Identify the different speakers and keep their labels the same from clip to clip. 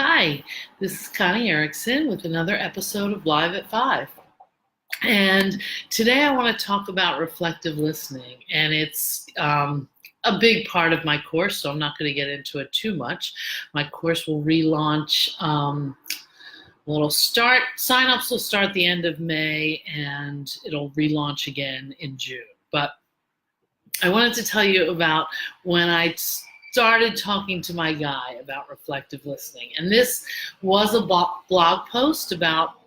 Speaker 1: Hi, this is Connie Erickson with another episode of Live at 5. And today I want to talk about reflective listening. And it's a big part of my course, so I'm not going to get into it too much. My course will relaunch. Sign-ups will start the end of May, and it'll relaunch again in June. But I wanted to tell you about when I started talking to my guy about reflective listening. And this was a blog post about,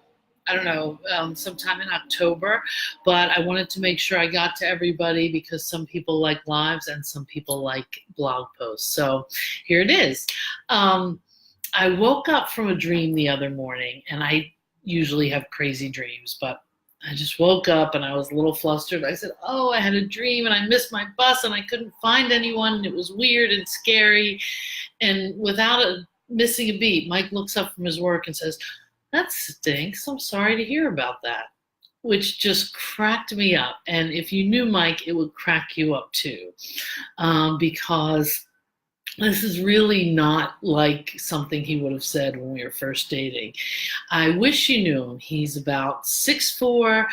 Speaker 1: sometime in October, but I wanted to make sure I got to everybody because some people like lives and some people like blog posts. So here it is. I woke up from a dream the other morning, and I usually have crazy dreams, but I just woke up and I was a little flustered. I said, I had a dream and I missed my bus and I couldn't find anyone and it was weird and scary. And without missing a beat, Mike looks up from his work and says, "That stinks. I'm sorry to hear about that," which just cracked me up. And if you knew Mike, it would crack you up too, because this is really not like something he would have said when we were first dating. I wish you knew him. He's about 6'4",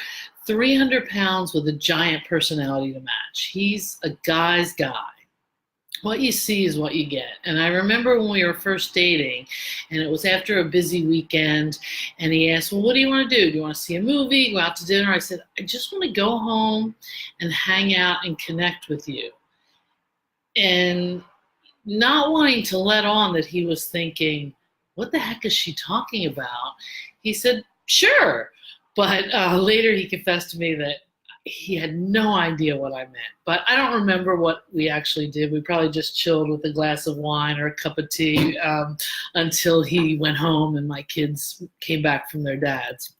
Speaker 1: 300 pounds with a giant personality to match. He's a guy's guy. What you see is what you get. And I remember when we were first dating, and it was after a busy weekend, and he asked, "Well, what do you want to do? Do you want to see a movie, go out to dinner?" I said, "I just want to go home and hang out and connect with you." And not wanting to let on that he was thinking, "What the heck is she talking about?" He said, "Sure." But later he confessed to me that he had no idea what I meant. But I don't remember what we actually did. We probably just chilled with a glass of wine or a cup of tea until he went home and my kids came back from their dads.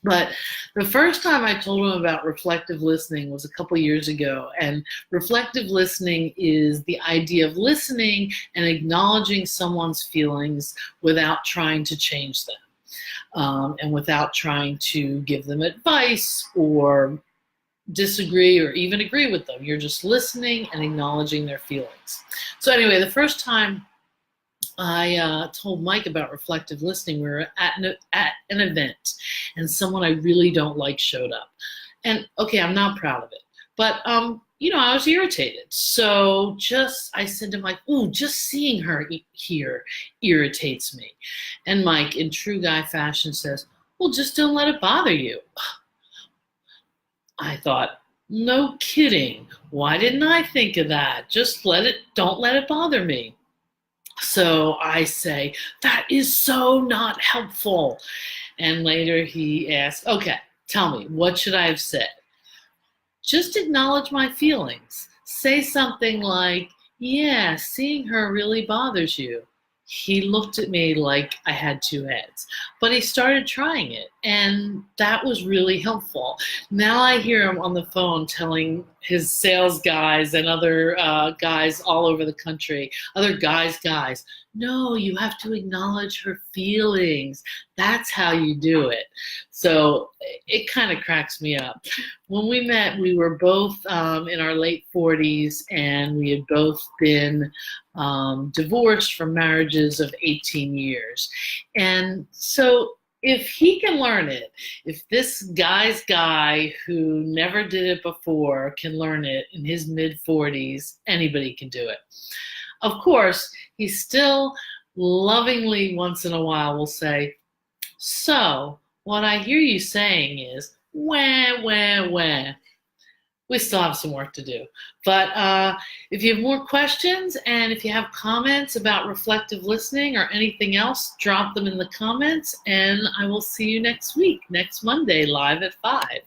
Speaker 1: But the first time I told him about reflective listening was a couple years ago. And reflective listening is the idea of listening and acknowledging someone's feelings without trying to change them, and without trying to give them advice or disagree or even agree with them. You're just listening and acknowledging their feelings. So anyway, the first time I told Mike about reflective listening, we were at an event, and someone I really don't like showed up. And okay, I'm not proud of it, but I was irritated. So I said to Mike, just seeing her here irritates me. And Mike, in true guy fashion, says, "Well, just don't let it bother you." I thought, no kidding. Why didn't I think of that? Don't let it bother me. So I say, "That is so not helpful." And later he asks, "Okay, tell me, what should I have said?" Just acknowledge my feelings. Say something like, "Yeah, seeing her really bothers you." He looked at me like I had two heads, but he started trying it, and that was really helpful. Now I hear him on the phone telling his sales guys and other guys all over the country, other guys, "No, you have to acknowledge her feelings. That's how you do it." So it kind of cracks me up. When we met, we were both in our late 40s, and we had both been divorced from marriages of 18 years. And so if he can learn it, if this guy's guy who never did it before can learn it in his mid-40s, anybody can do it. Of course, he still lovingly once in a while will say, "So what I hear you saying is, wah, wah, wah." We still have some work to do. But if you have more questions and if you have comments about reflective listening or anything else, drop them in the comments, and I will see you next week, next Monday, live at 5.